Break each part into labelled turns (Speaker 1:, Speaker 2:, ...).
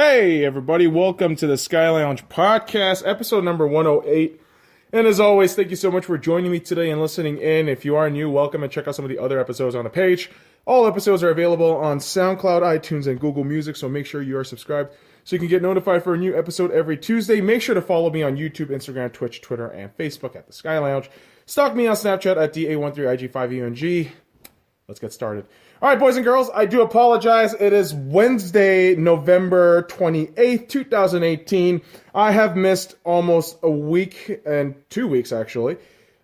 Speaker 1: Hey, everybody, welcome to the SkyLounge podcast, episode number 108. And as always, thank you so much for joining me today and listening in. If you are new, welcome and check out some of the other episodes on the page. All episodes are available on SoundCloud, iTunes, and Google Music, so make sure you are subscribed so you can get notified for a new episode every Tuesday. Make sure to follow me on YouTube, Instagram, Twitch, Twitter, and Facebook at the SkyLounge. Stalk me on Snapchat at DA13IG5UNG. Let's get started. All right, boys and girls, I do apologize. It is Wednesday, November 28th, 2018. I have missed almost a week and 2 weeks, actually.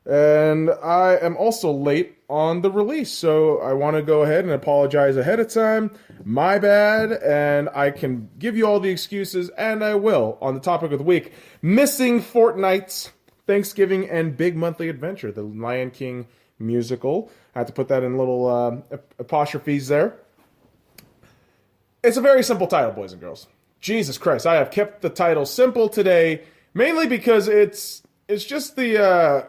Speaker 1: And I am also late on the release. So I want to go ahead and apologize ahead of time. My bad. And I can give you all the excuses, and I will, on the topic of the week. Missing Fortnight's Thanksgiving and Big Monthly Adventure, the Lion King musical. I had to put that in little apostrophes there. It's a very simple title, boys and girls. Jesus Christ, I have kept the title simple today, mainly because it's just the,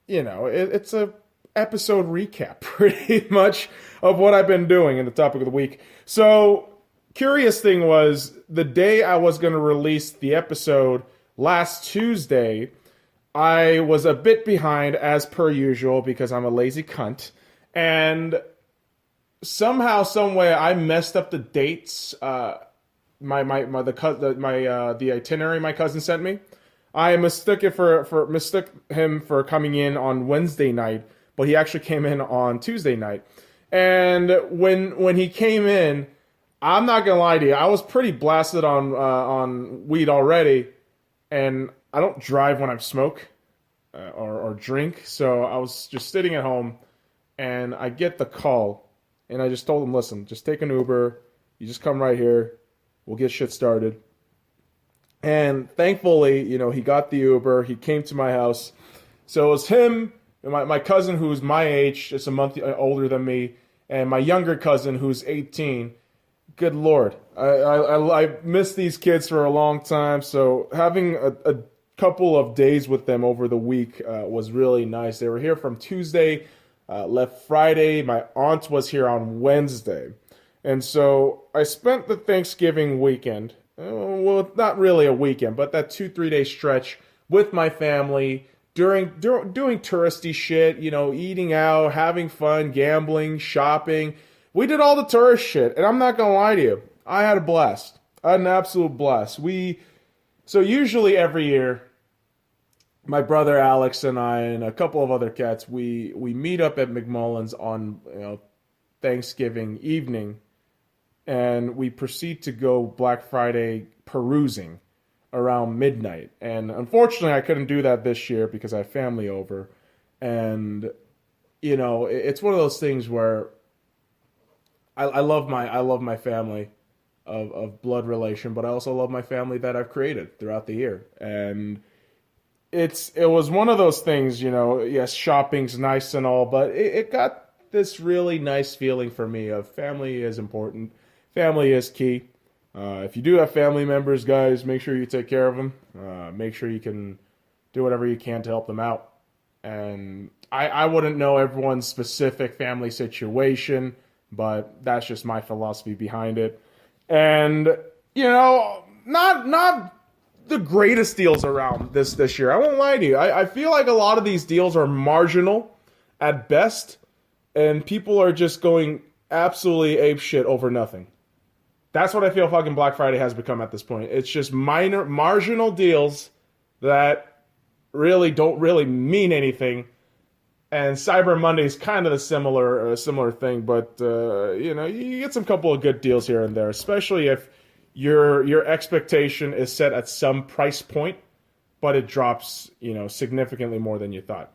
Speaker 1: it's a episode recap, pretty much, of what I've been doing in the topic of the week. So, curious thing was, the day I was going to release the episode last Tuesday, I was a bit behind, as per usual, because I'm a lazy cunt, and somehow, someway, I messed up the dates. The itinerary my cousin sent me. I mistook him for coming in on Wednesday night, but he actually came in on Tuesday night. And when he came in, I'm not gonna lie to you, I was pretty blasted on weed already, and I don't drive when I smoke or drink, so I was just sitting at home, and I get the call, and I just told him, listen, just take an Uber, you just come right here, we'll get shit started. And thankfully, he got the Uber, he came to my house, so it was him, my cousin who's my age, just a month older than me, and my younger cousin who's 18. Good Lord, I missed these kids for a long time, so having a couple of days with them over the week was really nice. They were here from Tuesday, left Friday. My aunt was here on Wednesday. And so I spent the Thanksgiving weekend, well, not really a weekend, but that 2-3 day stretch with my family, doing touristy shit, eating out, having fun, gambling, shopping. We did all the tourist shit, and I'm not going to lie to you. I had a blast. I had an absolute blast. So usually every year, my brother Alex and I and a couple of other cats, we meet up at McMullen's on Thanksgiving evening, and we proceed to go Black Friday perusing around midnight. And unfortunately, I couldn't do that this year because I have family over, and it's one of those things where I love my family of blood relation, but I also love my family that I've created throughout the year. And it was one of those things, yes, shopping's nice and all, but it got this really nice feeling for me of family is important. Family is key. If you do have family members, guys, make sure you take care of them. Make sure you can do whatever you can to help them out. And I wouldn't know everyone's specific family situation, but that's just my philosophy behind it. And, not the greatest deals around this year. I won't lie to you. I feel like a lot of these deals are marginal at best, and people are just going absolutely apeshit over nothing. That's what I feel fucking Black Friday has become at this point. It's just marginal deals that really don't really mean anything. And Cyber Monday is kind of a similar thing, but you get some couple of good deals here and there, especially if your expectation is set at some price point, but it drops significantly more than you thought.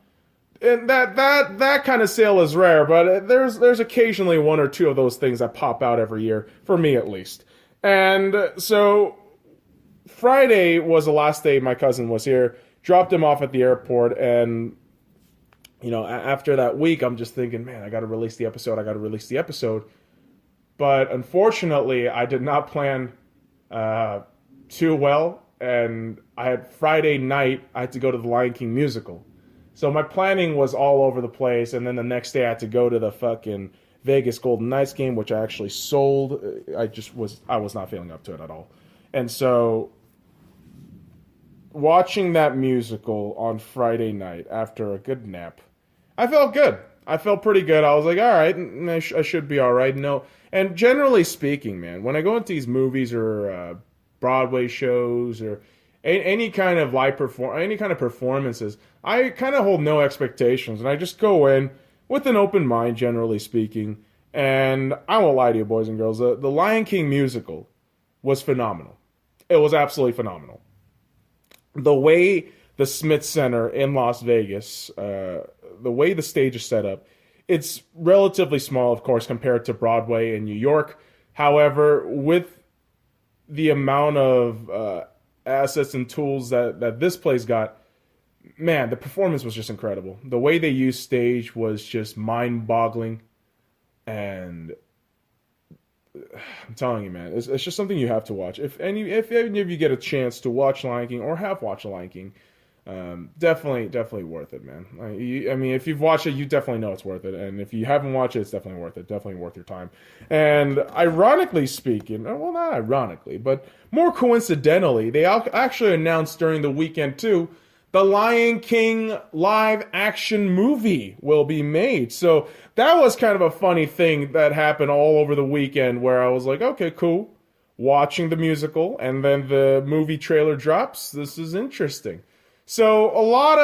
Speaker 1: And that kind of sale is rare, but there's occasionally one or two of those things that pop out every year, for me at least. And so Friday was the last day my cousin was here, dropped him off at the airport, and after that week, I'm just thinking, man, I got to release the episode. But unfortunately, I did not plan too well, and I had Friday night, I had to go to the Lion King musical. So my planning was all over the place, and then the next day I had to go to the fucking Vegas Golden Knights game, which I actually sold. I was not feeling up to it at all. And so watching that musical on Friday night after a good nap, I felt good. I felt pretty good. I was like, all right, I should be all right. No, and generally speaking, man, when I go into these movies or Broadway shows or any kind of any kind of performances, I kind of hold no expectations, and I just go in with an open mind, generally speaking. And I won't lie to you, boys and girls, the Lion King musical was phenomenal. It was absolutely phenomenal. The way the Smith Center in Las Vegas, the way the stage is set up, it's relatively small, of course, compared to Broadway in New York. However, with the amount of assets and tools that this place got, man, the performance was just incredible. The way they used stage was just mind-boggling. And I'm telling you, man, it's just something you have to watch. If any of you get a chance to watch Lion King or have watched Lion King, definitely worth it, man. I mean, if you've watched it, you definitely know it's worth it. And if you haven't watched it, it's definitely worth it. Definitely worth your time. And ironically speaking, well, not ironically, but more coincidentally, they actually announced during the weekend too, the Lion King live action movie will be made. So that was kind of a funny thing that happened all over the weekend where I was like, okay, cool. Watching the musical and then the movie trailer drops. This is interesting. So a lot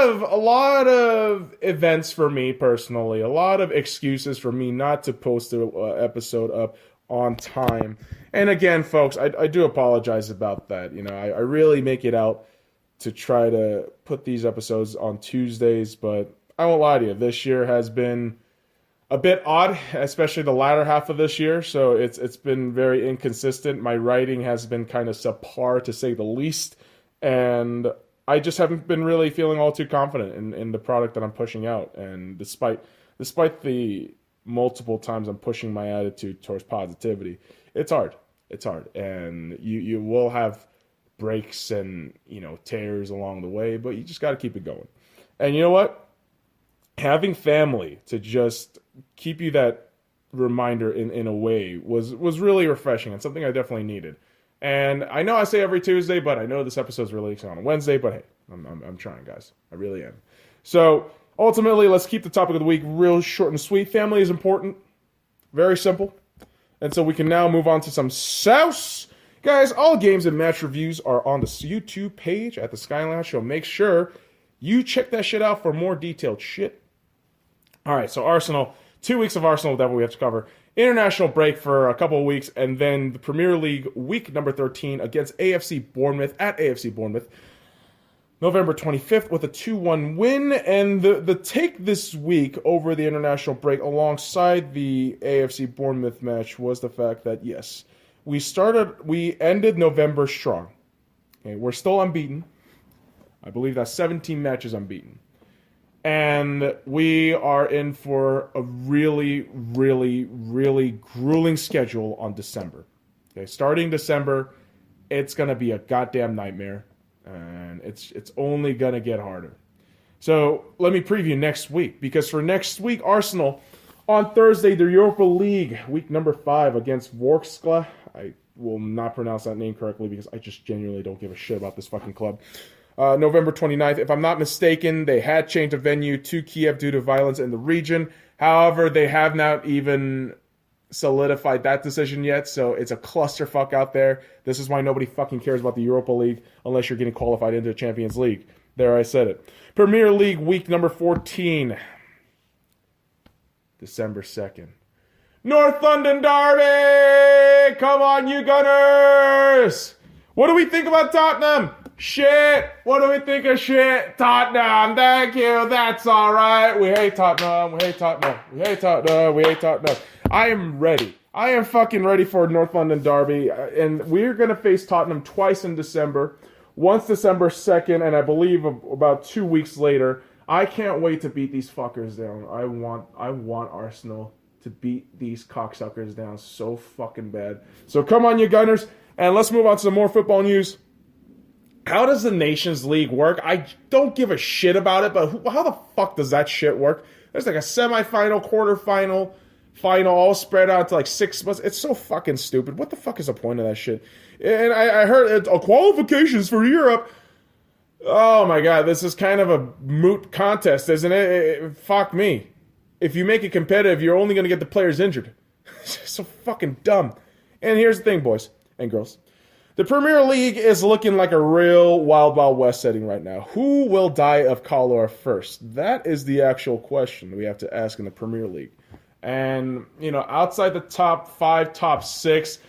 Speaker 1: of events for me personally, a lot of excuses for me not to post an episode up on time. And again, folks, I do apologize about that. You know, I really make it out to try to put these episodes on Tuesdays, but I won't lie to you. This year has been a bit odd, especially the latter half of this year. So it's been very inconsistent. My writing has been kind of subpar, to say the least. And I just haven't been really feeling all too confident in the product that I'm pushing out. And despite the multiple times I'm pushing my attitude towards positivity, it's hard. It's hard. And you will have breaks and, you know, tears along the way, but you just got to keep it going. And you know what? Having family to just keep you that reminder in a way was really refreshing and something I definitely needed. And I know I say every Tuesday, but I know this episode's releasing on a Wednesday, but hey, I'm trying, guys. I really am. So ultimately, let's keep the topic of the week real short and sweet. Family is important. Very simple. And so we can now move on to some sauce. Guys, all games and match reviews are on the YouTube page at the SoundCloud, so make sure you check that shit out for more detailed shit. All right, so Arsenal, 2 weeks of Arsenal that we have to cover. International break for a couple of weeks, and then the Premier League week number 13 against AFC Bournemouth at AFC Bournemouth, November 25th with a 2-1 win. And the take this week over the international break alongside the AFC Bournemouth match was the fact that, yes, we ended November strong. Okay, we're still unbeaten. I believe that's 17 matches unbeaten. And we are in for a really, really, really grueling schedule on December. Okay, starting December, it's going to be a goddamn nightmare. And it's only going to get harder. So let me preview next week. Because for next week, Arsenal, on Thursday, the Europa League, week number 5 against Vorskla. I will not pronounce that name correctly because I just genuinely don't give a shit about this fucking club. November 29th. If I'm not mistaken, they had changed the venue to Kiev due to violence in the region. However, they have not even solidified that decision yet, so it's a clusterfuck out there. This is why nobody fucking cares about the Europa League unless you're getting qualified into the Champions League. There, I said it. Premier League week number 14. December 2nd. North London Derby! Come on, you Gunners! What do we think about Tottenham? Shit! What do we think of shit? Tottenham, thank you, that's alright. We hate Tottenham, we hate Tottenham, we hate Tottenham, we hate Tottenham. I am ready. I am fucking ready for North London Derby, and we're going to face Tottenham twice in December. Once December 2nd, and I believe about 2 weeks later. I can't wait to beat these fuckers down. I want Arsenal to beat these cocksuckers down so fucking bad. So come on, you Gunners, and let's move on to some more football news. How does the Nations League work? I don't give a shit about it, but how the fuck does that shit work? There's like a semifinal, quarterfinal, final all spread out to like 6 months. It's so fucking stupid. What the fuck is the point of that shit? And I heard it's qualifications for Europe. Oh my god, this is kind of a moot contest, isn't it? Fuck me. If you make it competitive, you're only going to get the players injured. It's so fucking dumb. And here's the thing, boys and girls. The Premier League is looking like a real Wild Wild West setting right now. Who will die of cholera first? That is the actual question we have to ask in the Premier League. And, outside the top 5, top 6,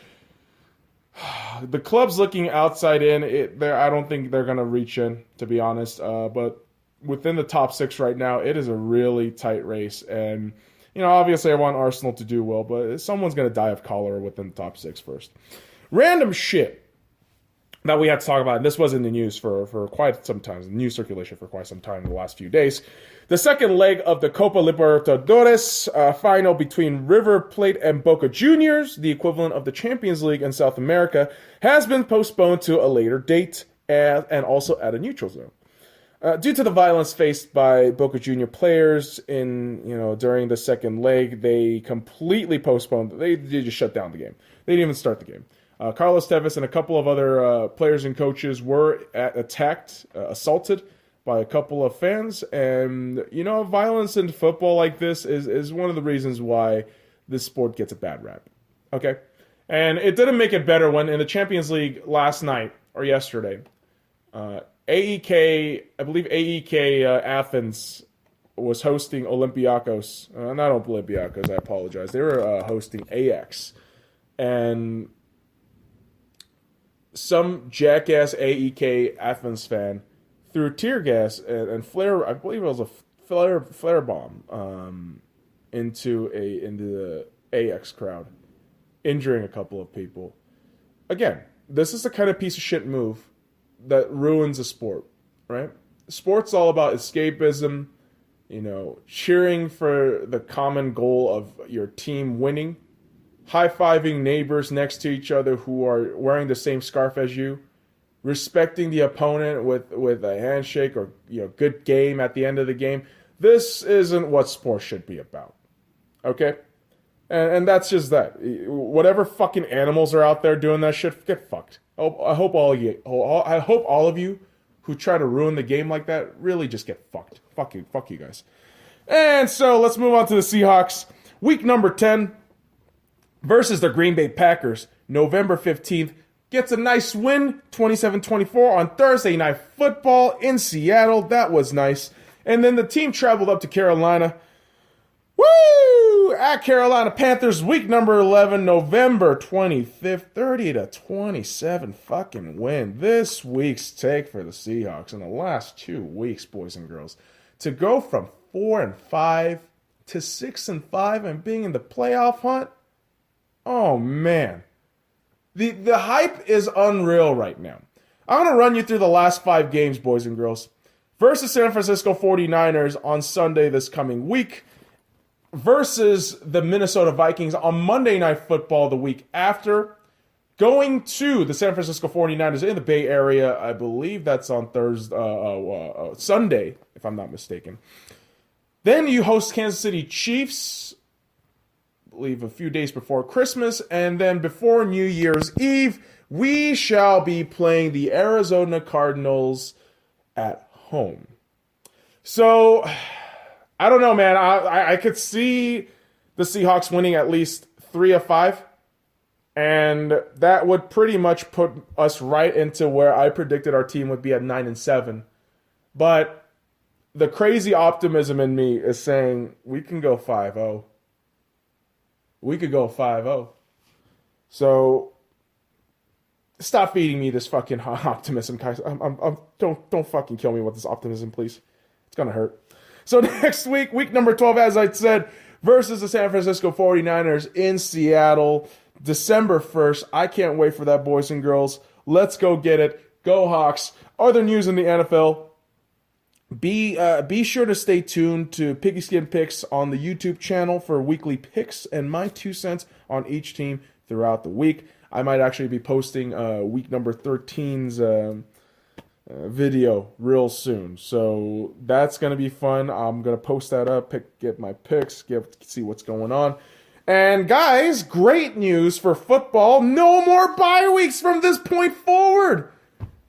Speaker 1: the clubs looking outside in, I don't think they're going to reach in, to be honest. But within the top 6 right now, it is a really tight race. And, obviously I want Arsenal to do well, but someone's going to die of cholera within the top 6 first. Random shit that we had to talk about, and this was in the news for quite some time, the news circulation for quite some time in the last few days. The second leg of the Copa Libertadores final between River Plate and Boca Juniors, the equivalent of the Champions League in South America, has been postponed to a later date and also at a neutral zone. Due to the violence faced by Boca Junior players during the second leg, they completely postponed. They just shut down the game. They didn't even start the game. Carlos Tevez and a couple of other players and coaches were assaulted by a couple of fans. And, violence in football like this is one of the reasons why this sport gets a bad rap. Okay? And it didn't make it better when in the Champions League last night or yesterday, AEK Athens was hosting Olympiacos. Not Olympiacos, I apologize. They were hosting Ajax. And some jackass AEK Athens fan threw tear gas and flare, I believe it was a flare bomb, into the Ajax crowd, injuring a couple of people. Again, this is the kind of piece of shit move that ruins a sport, right? Sport's all about escapism, cheering for the common goal of your team winning, high-fiving neighbors next to each other who are wearing the same scarf as you, respecting the opponent with a handshake or good game at the end of the game. This isn't what sports should be about, okay? And that's just that. Whatever fucking animals are out there doing that shit, get fucked. I hope all of you who try to ruin the game like that really just get fucked. Fuck you guys. And so let's move on to the Seahawks. Week number 10 versus the Green Bay Packers. November 15th. Gets a nice win, 27-24 on Thursday Night Football in Seattle. That was nice. And then the team traveled up to Carolina. Woo! At Carolina Panthers, week number 11, November 25th, 30-27 fucking win. This week's take for the Seahawks in the last 2 weeks, boys and girls, to go from 4-5 to 6-5 and being in the playoff hunt. Oh man. The hype is unreal right now. I'm going to run you through the last 5 games, boys and girls. Versus San Francisco 49ers on Sunday this coming week. Versus the Minnesota Vikings on Monday Night Football the week after. Going to the San Francisco 49ers in the Bay Area. I believe that's on Sunday, if I'm not mistaken. Then you host Kansas City Chiefs, I believe a few days before Christmas. And then before New Year's Eve, we shall be playing the Arizona Cardinals at home. So I don't know, man. I could see the Seahawks winning at least 3 of 5. And that would pretty much put us right into where I predicted our team would be at 9-7. But the crazy optimism in me is saying we can go 5-0. We could go 5-0. So stop feeding me this fucking optimism, guys. Don't fucking kill me with this optimism, please. It's gonna hurt. So next week, week number 12, as I said, versus the San Francisco 49ers in Seattle, December 1st. I can't wait for that, boys and girls. Let's go get it. Go Hawks. Other news in the NFL. Be sure to stay tuned to Pigskin Picks on the YouTube channel for weekly picks and my 2 cents on each team throughout the week. I might actually be posting week number 13's video real soon. So that's going to be fun. I'm going to post that up, get my picks, see what's going on. And guys, great news for football. No more bye weeks from this point forward.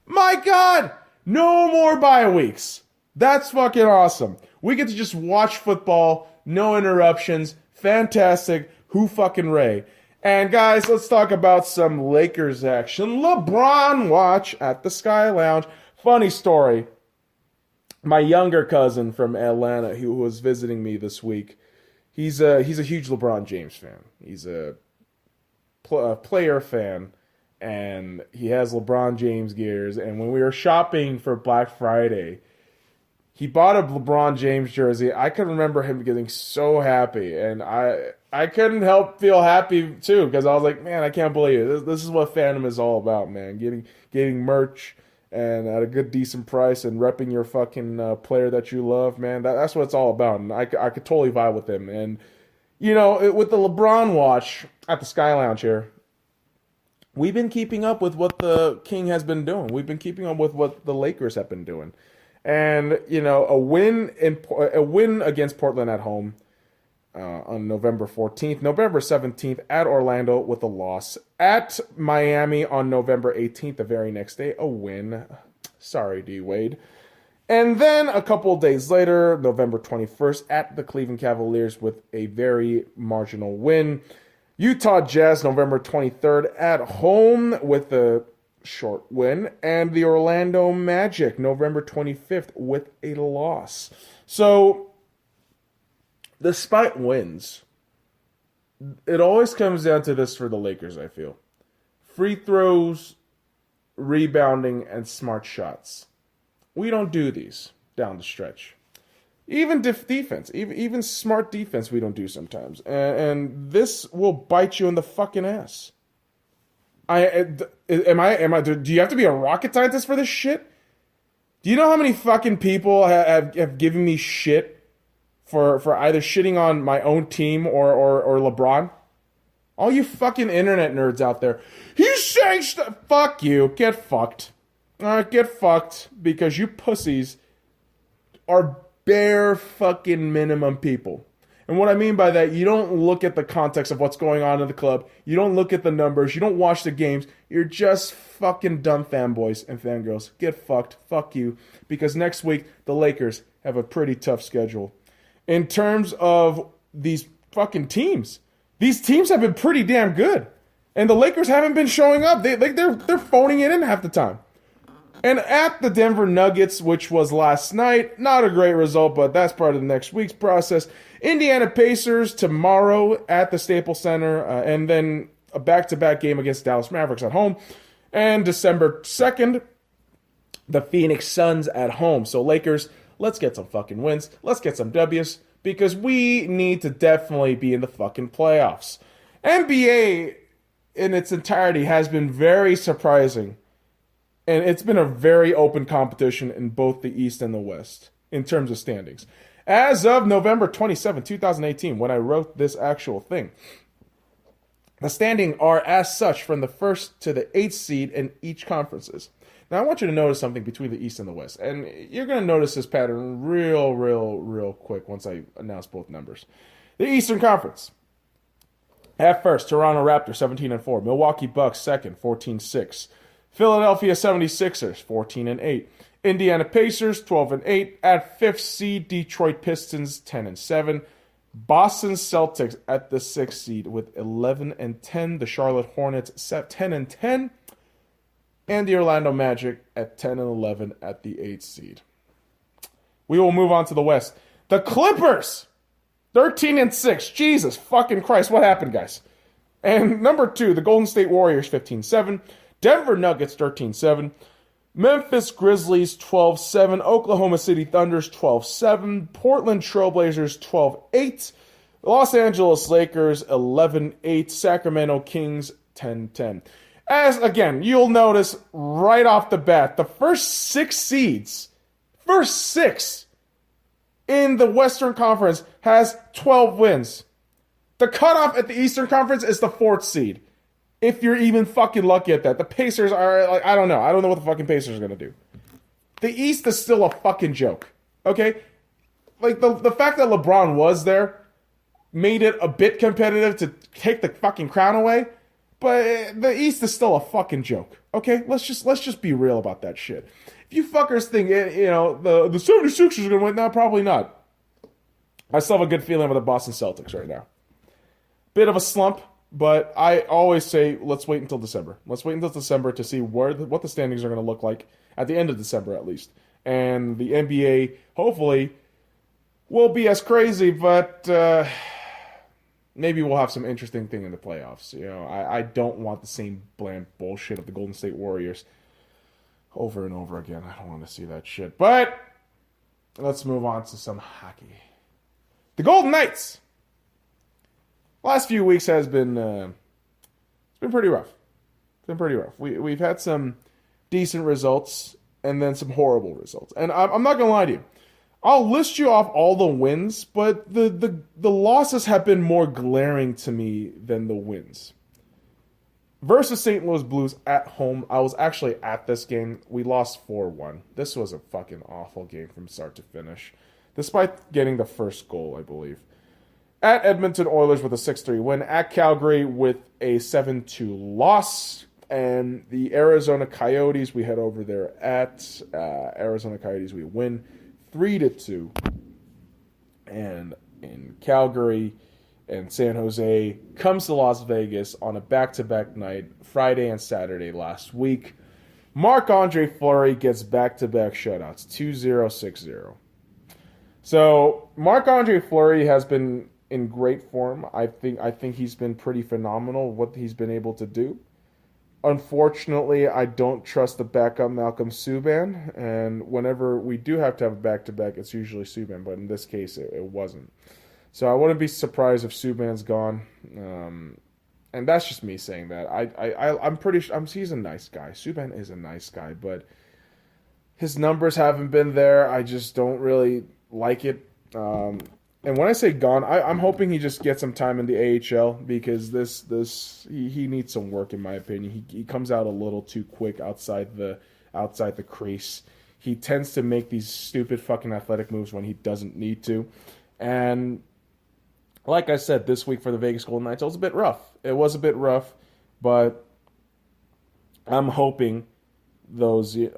Speaker 1: My God, no more bye weeks. That's fucking awesome. We get to just watch football, no interruptions. Fantastic. Who fucking Ray? And guys, let's talk about some Lakers action. LeBron watch at the Sky Lounge. Funny story. My younger cousin from Atlanta, who was visiting me this week, he's a huge LeBron James fan. He's a player fan, and he has LeBron James gears. And when we were shopping for Black Friday, he bought a LeBron James jersey. I can remember him getting so happy, and I couldn't help feel happy too, because I was like, man, I can't believe it. This is what fandom is all about, man. Getting merch and at a good, decent price, and repping your fucking player that you love, man. That's what it's all about, and I could totally vibe with him. And, you know, with the LeBron watch at the Sky Lounge here, we've been keeping up with what the King has been doing. We've been keeping up with what the Lakers have been doing. And, you know, a win against Portland at home on November 14th. November 17th at Orlando with a loss. At Miami on November 18th, the very next day, a win. Sorry, D-Wade. And then a couple of days later, November 21st, at the Cleveland Cavaliers with a very marginal win. Utah Jazz, November 23rd, at home with a short win. And the Orlando Magic, November 25th, with a loss. So, despite wins, it always comes down to this for the Lakers, I feel. Free throws, rebounding, and smart shots. We don't do these down the stretch. Even defense, even smart defense, we don't do sometimes. And this will bite you in the fucking ass. Do you have to be a rocket scientist for this shit? Do you know how many fucking people have given me shit for either shitting on my own team or LeBron? All you fucking internet nerds out there. He's saying stuff. Fuck you. Get fucked. Get fucked, because you pussies are bare fucking minimum people. And what I mean by that, you don't look at the context of what's going on in the club. You don't look at the numbers. You don't watch the games. You're just fucking dumb fanboys and fangirls. Get fucked. Fuck you. Because next week, the Lakers have a pretty tough schedule. In terms of these fucking teams, these teams have been pretty damn good. And the Lakers haven't been showing up. They're phoning it in half the time. And at the Denver Nuggets, which was last night, not a great result, but that's part of the next week's process. Indiana Pacers tomorrow at the Staples Center, and then a back-to-back game against Dallas Mavericks at home. And December 2nd, the Phoenix Suns at home. So Lakers, let's get some fucking wins. Let's get some W's, because we need to definitely be in the fucking playoffs. NBA in its entirety has been very surprising. And it's been a very open competition in both the East and the West in terms of standings. As of November 27, 2018, when I wrote this actual thing, the standings are as such from the 1st to the 8th seed in each conferences. Now, I want you to notice something between the East and the West. And you're going to notice this pattern real quick once I announce both numbers. The Eastern Conference. At first, Toronto Raptors, 17-4. Milwaukee Bucks, second, 14-6. Philadelphia 76ers, 14-8. Indiana Pacers, 12-8. At 5th seed, Detroit Pistons, 10-7. Boston Celtics at the 6th seed with 11-10. The Charlotte Hornets, 10-10. And the Orlando Magic at 10-11 at the 8th seed. We will move on to the West. The Clippers, 13-6. Jesus fucking Christ, what happened, guys? And number 2, the Golden State Warriors, 15-7. Denver Nuggets, 13-7. Memphis Grizzlies, 12-7. Oklahoma City Thunders, 12-7. Portland Trailblazers, 12-8. Los Angeles Lakers, 11-8. Sacramento Kings, 10-10. As, again, you'll notice right off the bat, the first 6 seeds, in the Western Conference has 12 wins. The cutoff at the Eastern Conference is the 4th seed. If you're even fucking lucky at that. The Pacers are, like, I don't know. I don't know what the fucking Pacers are going to do. The East is still a fucking joke. Okay? Like, the fact that LeBron was there made it a bit competitive to take the fucking crown away. But the East is still a fucking joke. Okay, let's just be real about that shit. If you fuckers think the 76ers are gonna win, no, probably not. I still have a good feeling about the Boston Celtics right now. Bit of a slump, but I always say let's wait until December. Let's wait until December to see what the standings are going to look like at the end of December at least. And the NBA hopefully will be as crazy, but maybe we'll have some interesting thing in the playoffs. I don't want the same bland bullshit of the Golden State Warriors over and over again. I don't want to see that shit. But let's move on to some hockey. The Golden Knights. Last few weeks has been it's been pretty rough. It's been pretty rough. We've had some decent results and then some horrible results. And I'm not gonna lie to you. I'll list you off all the wins, but the losses have been more glaring to me than the wins. Versus St. Louis Blues at home, I was actually at this game. We lost 4-1. This was a fucking awful game from start to finish, despite getting the first goal, I believe. At Edmonton Oilers with a 6-3 win. At Calgary with a 7-2 loss. And the Arizona Coyotes, we head over there at Arizona Coyotes. We win 3-2. And in Calgary and San Jose comes to Las Vegas on a back-to-back night, Friday and Saturday last week. Marc-Andre Fleury gets back-to-back shutouts, 2-0, 6-0. So Marc-Andre Fleury has been in great form. I think he's been pretty phenomenal what he's been able to do. Unfortunately, I don't trust the backup Malcolm Subban, and whenever we do have to have a back-to-back, it's usually Subban, but in this case, it wasn't. So I wouldn't be surprised if Subban's gone, and that's just me saying that. I'm pretty sure he's a nice guy. Subban is a nice guy, but his numbers haven't been there. I just don't really like it. And when I say gone, I'm hoping he just gets some time in the AHL because he needs some work in my opinion. He comes out a little too quick outside the crease. He tends to make these stupid fucking athletic moves when he doesn't need to. And like I said, this week for the Vegas Golden Knights, it was a bit rough. It was a bit rough, but I'm hoping those 3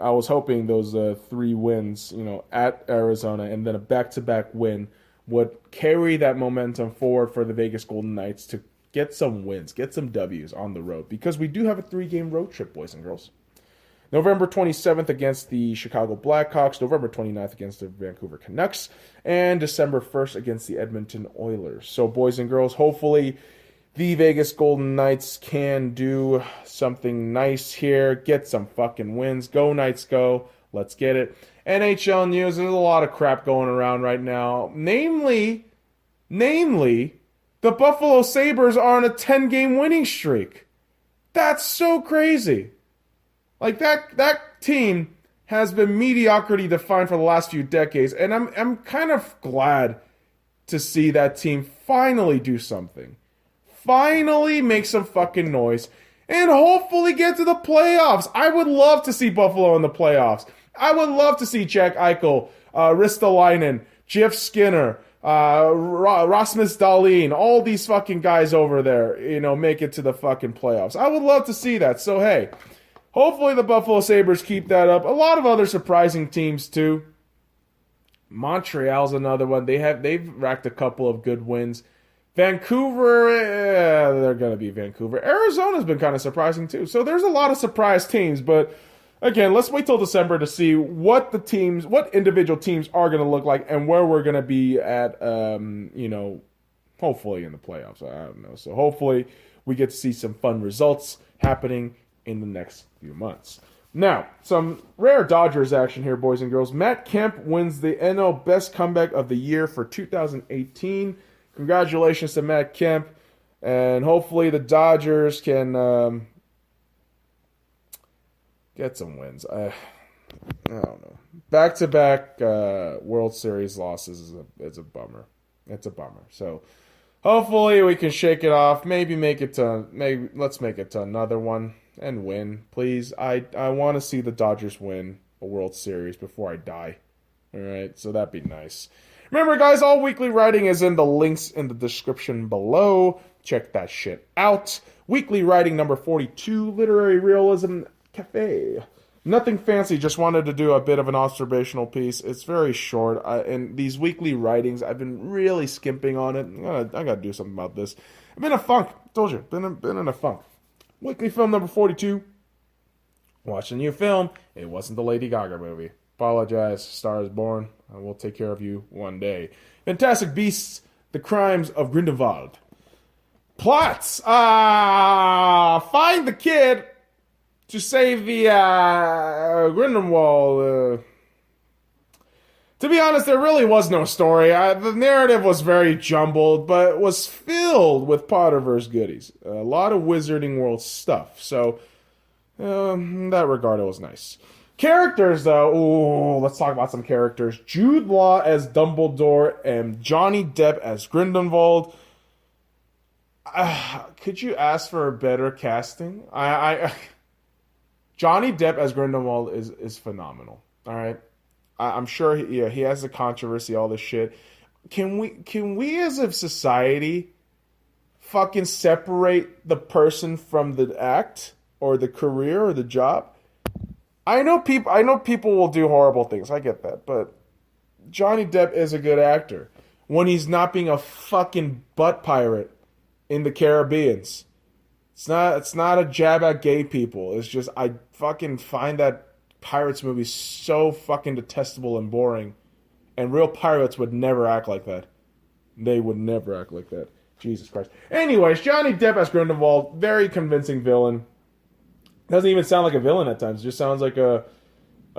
Speaker 1: wins, at Arizona and then a back-to-back win would carry that momentum forward for the Vegas Golden Knights to get some wins, get some W's on the road. Because we do have a 3-game road trip, boys and girls. November 27th against the Chicago Blackhawks, November 29th against the Vancouver Canucks, and December 1st against the Edmonton Oilers. So, boys and girls, hopefully the Vegas Golden Knights can do something nice here, get some fucking wins. Go Knights, go. Let's get it. NHL news, there's a lot of crap going around right now. Namely, the Buffalo Sabres are on a 10-game winning streak. That's so crazy. Like, that team has been mediocrity defined for the last few decades, and I'm kind of glad to see that team finally do something. Finally make some fucking noise, and hopefully get to the playoffs. I would love to see Buffalo in the playoffs. I would love to see Jack Eichel, Ristolainen, Jeff Skinner, Rasmus Dahlin, all these fucking guys over there, make it to the fucking playoffs. I would love to see that. So, hey, hopefully the Buffalo Sabres keep that up. A lot of other surprising teams, too. Montreal's another one. They've racked a couple of good wins. Vancouver, they're going to be Vancouver. Arizona's been kind of surprising, too. So there's a lot of surprise teams, but again, let's wait till December to see what individual teams are going to look like and where we're going to be at, hopefully in the playoffs. I don't know. So hopefully we get to see some fun results happening in the next few months. Now, some rare Dodgers action here, boys and girls. Matt Kemp wins the NL Best Comeback of the Year for 2018. Congratulations to Matt Kemp. And hopefully the Dodgers can get some wins. I don't know. Back-to-back World Series losses is a bummer. It's a bummer. So hopefully we can shake it off. Let's make it to another one and win, please. I want to see the Dodgers win a World Series before I die. All right, so that'd be nice. Remember, guys, all weekly writing is in the links in the description below. Check that shit out. Weekly writing number 42, Literary Realism Cafe. Nothing fancy, just wanted to do a bit of an observational piece. It's very short, and these weekly writings, I've been really skimping on it. I gotta do something about this. I've been in a funk. Told you, been in a funk. Weekly film number 42. Watched a new film. It wasn't the Lady Gaga movie. Apologize. Star is Born. I will take care of you one day. Fantastic Beasts: The Crimes of Grindelwald. Plots. Find the kid to save the Grindelwald. To be honest, there really was no story. The narrative was very jumbled, but was filled with Potterverse goodies. A lot of Wizarding World stuff. So, in that regard, it was nice. Characters, though. Ooh, let's talk about some characters. Jude Law as Dumbledore and Johnny Depp as Grindelwald. Could you ask for a better casting? Johnny Depp as Grindelwald is phenomenal. All right. I'm sure he has the controversy, all this shit. Can we as a society fucking separate the person from the act or the career or the job? I know people will do horrible things. I get that, but Johnny Depp is a good actor when he's not being a fucking butt pirate in the Caribbeans. It's not a jab at gay people. It's just I fucking find that Pirates movie so fucking detestable and boring. And real pirates would never act like that. They would never act like that. Jesus Christ. Anyways, Johnny Depp as Grindelwald, very convincing villain. Doesn't even sound like a villain at times. It just sounds like a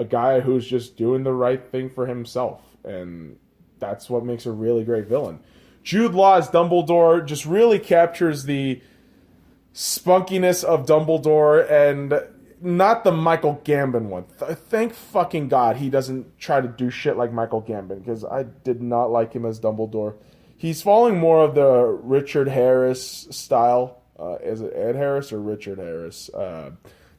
Speaker 1: guy who's just doing the right thing for himself. And that's what makes a really great villain. Jude Law as Dumbledore just really captures the spunkiness of Dumbledore, and not the Michael Gambon one. Thank fucking God he doesn't try to do shit like Michael Gambon, because I did not like him as Dumbledore. He's following more of the Richard Harris style. Is it Ed Harris or Richard Harris?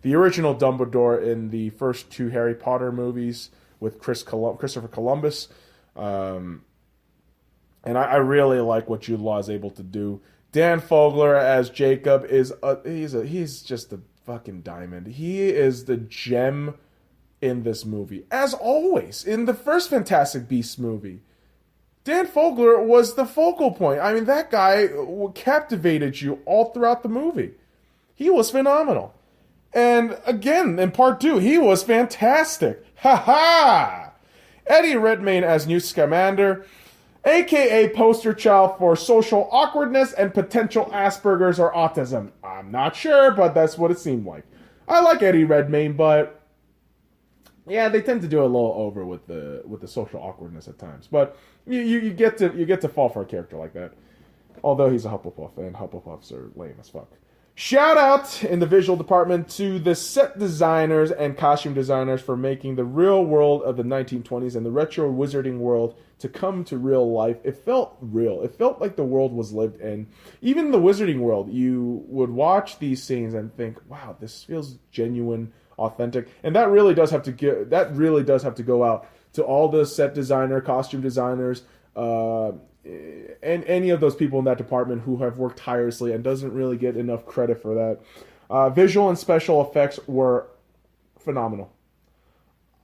Speaker 1: The original Dumbledore in the first two Harry Potter movies with Christopher Columbus. And I really like what Jude Law is able to do. Dan Fogler as Jacob he's just a fucking diamond. He is the gem in this movie. As always, in the first Fantastic Beasts movie, Dan Fogler was the focal point. I mean, that guy captivated you all throughout the movie. He was phenomenal. And again, in part 2, he was fantastic. Ha ha! Eddie Redmayne as Newt Scamander, a.k.a. poster child for social awkwardness and potential Asperger's or autism. I'm not sure, but that's what it seemed like. I like Eddie Redmayne, but yeah, they tend to do a little over with the social awkwardness at times. But you get to fall for a character like that. Although he's a Hufflepuff, and Hufflepuffs are lame as fuck. Shout out in the visual department to the set designers and costume designers for making the real world of the 1920s and the retro wizarding world to come to real life. It felt real. It felt like the world was lived in. Even the wizarding world, you would watch these scenes and think, wow, this feels genuine, authentic. And that really does have to go out to all the set designer, costume designers, and any of those people in that department who have worked tirelessly and doesn't really get enough credit for that. Visual and special effects were phenomenal.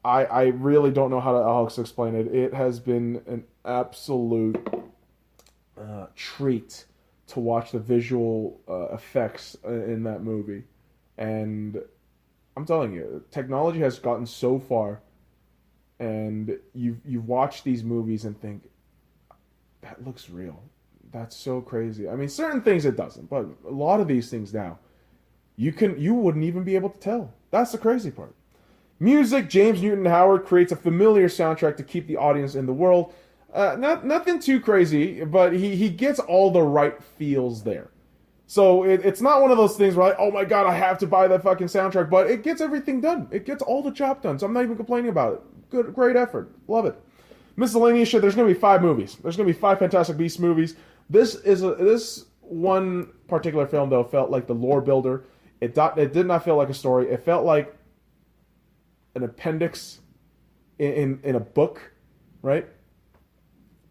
Speaker 1: I really don't know how to explain it. It has been an absolute treat to watch the visual effects in that movie. And I'm telling you, technology has gotten so far, and you watch these movies and think, that looks real. That's so crazy. I mean, certain things it doesn't, but a lot of these things now, you wouldn't even be able to tell. That's the crazy part. Music, James Newton Howard creates a familiar soundtrack to keep the audience in the world. Nothing too crazy, but he gets all the right feels there. So it's not one of those things where, like, oh my God, I have to buy that fucking soundtrack, but it gets everything done. It gets all the job done, so I'm not even complaining about it. Great effort. Love it. Miscellaneous shit, there's going to be 5 movies. There's going to be 5 Fantastic Beasts movies. This one particular film, though, felt like the lore builder. It did not feel like a story. It felt like an appendix in a book, right?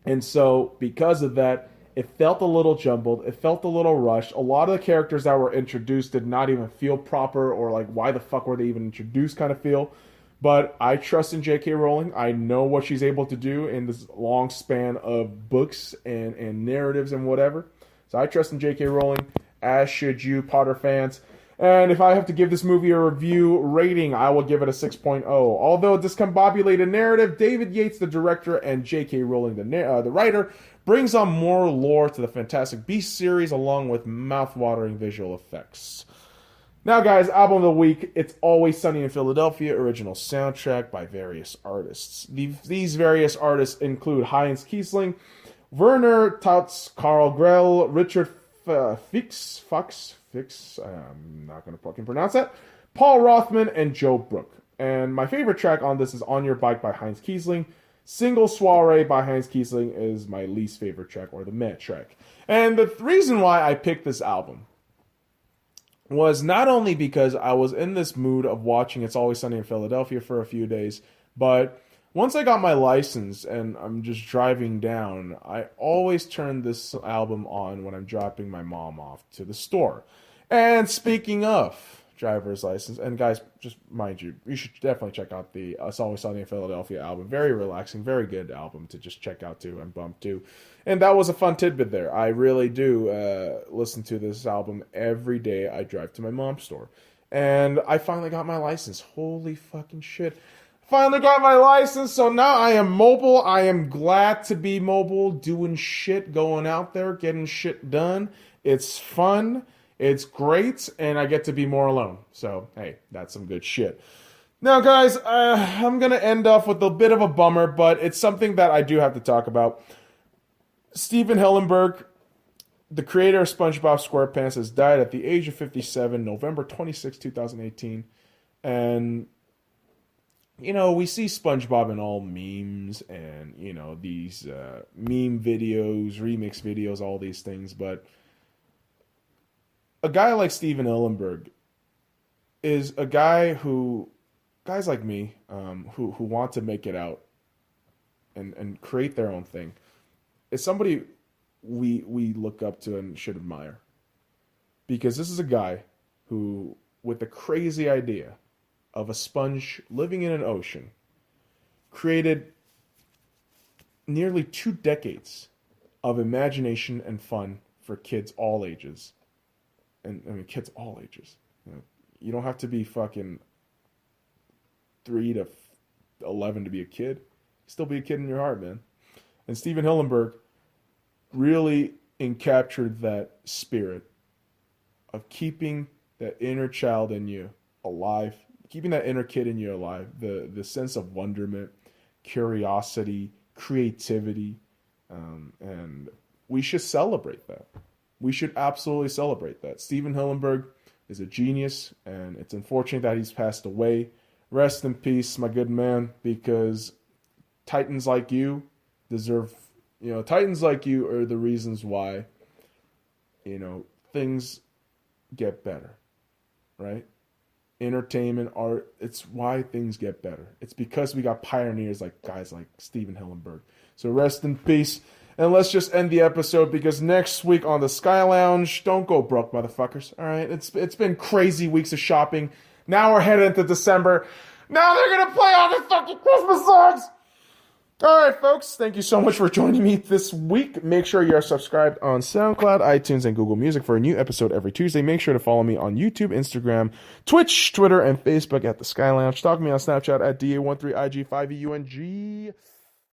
Speaker 1: And so, because of that, it felt a little jumbled. It felt a little rushed. A lot of the characters that were introduced did not even feel proper, or like, why the fuck were they even introduced kind of feel. But I trust in J.K. Rowling. I know what she's able to do in this long span of books and narratives and whatever. So I trust in J.K. Rowling, as should you, Potter fans. And if I have to give this movie a review rating, I will give it a 6.0. Although a discombobulated narrative, David Yates, the director, and J.K. Rowling, the writer, brings on more lore to the Fantastic Beasts series, along with mouth-watering visual effects. Now, guys, album of the week, It's Always Sunny in Philadelphia, original soundtrack by various artists. These various artists include Heinz Kiesling, Werner Tautz, Carl Grell, Richard Fuchs, I'm not going to fucking pronounce that, Paul Rothman, and Joe Brook. And my favorite track on this is On Your Bike by Heinz Kiesling. Single Soiree by Heinz Kiesling is my least favorite track, or the meh track. And the reason why I picked this album was not only because I was in this mood of watching It's Always Sunny in Philadelphia for a few days, but once I got my license and I'm just driving down, I always turn this album on when I'm dropping my mom off to the store. And speaking of driver's license, and guys, just mind you, you should definitely check out the It's Always Sunny in Philadelphia album. Very relaxing, very good album to just check out too and bump to. And that was a fun tidbit there. I really do listen to this album every day I drive to my mom's store. And I finally got my license. Holy fucking shit. Finally got my license, so now I am mobile. I am glad to be mobile, doing shit, going out there, getting shit done. It's fun. It's great, and I get to be more alone. So, hey, that's some good shit. Now, guys, I'm going to end off with a bit of a bummer, but it's something that I do have to talk about. Steven Hillenburg, the creator of SpongeBob SquarePants, has died at the age of 57, November 26, 2018. And, you know, we see SpongeBob in all memes and, you know, these meme videos, remix videos, all these things, but a guy like Steven Hillenburg is a guy who, guys like me, who want to make it out and create their own thing, is somebody we look up to and should admire. Because this is a guy who, with the crazy idea of a sponge living in an ocean, created nearly 2 decades of imagination and fun for kids all ages. And I mean, kids all ages. You don't have to be fucking 3 to 11 to be a kid. Still be a kid in your heart, man. And Steven Hillenburg really encaptured that spirit of keeping that inner child in you alive, keeping that inner kid in you alive, the sense of wonderment, curiosity, creativity, and we should celebrate that. We should absolutely celebrate that. Steven Hillenburg is a genius, and it's unfortunate that he's passed away. Rest in peace, my good man, because titans like you deserve, titans like you are the reasons why, things get better, right? Entertainment, art, it's why things get better. It's because we got pioneers like guys like Steven Hillenburg. So rest in peace. And let's just end the episode, because next week on the Sky Lounge, don't go broke, motherfuckers. All right, it's been crazy weeks of shopping. Now we're headed into December. Now they're gonna play all the fucking Christmas songs. All right, folks, thank you so much for joining me this week. Make sure you are subscribed on SoundCloud, iTunes, and Google Music for a new episode every Tuesday. Make sure to follow me on YouTube, Instagram, Twitch, Twitter, and Facebook at The Sky Lounge. Stalk me on Snapchat at DA13IG5EUNG.